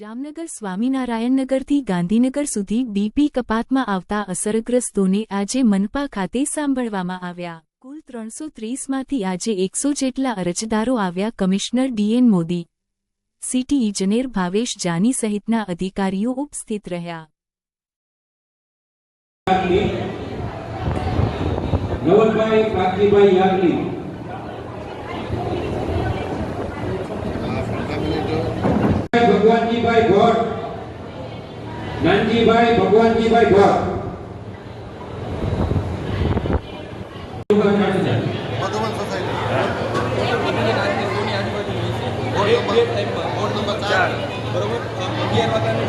જામનગર સ્વામિનારાયણનગરથી ગાંધીનગર સુધી ડીપી કપાતમાં આવતા અસરગ્રસ્તોને આજે મનપા ખાતે સાંભળવામાં આવ્યા। કુલ 330માંથી આજે 100 જેટલા અરજદારો આવ્યા। કમિશનર ડીએન મોદી, સિટી ઇજનેર ભાવેશ જાની સહિતના અધિકારીઓ ઉપસ્થિત રહ્યા। નવલભાઈ કાકીભાઈ યાજ્ઞિક, ભગવાનજીભાઈ ભટ્ટ, નાનજીભાઈ ભગવાનજીભાઈ ભટ્ટ, બોર્ડ નંબર 4 બરોબર 11 વાગ્યાનો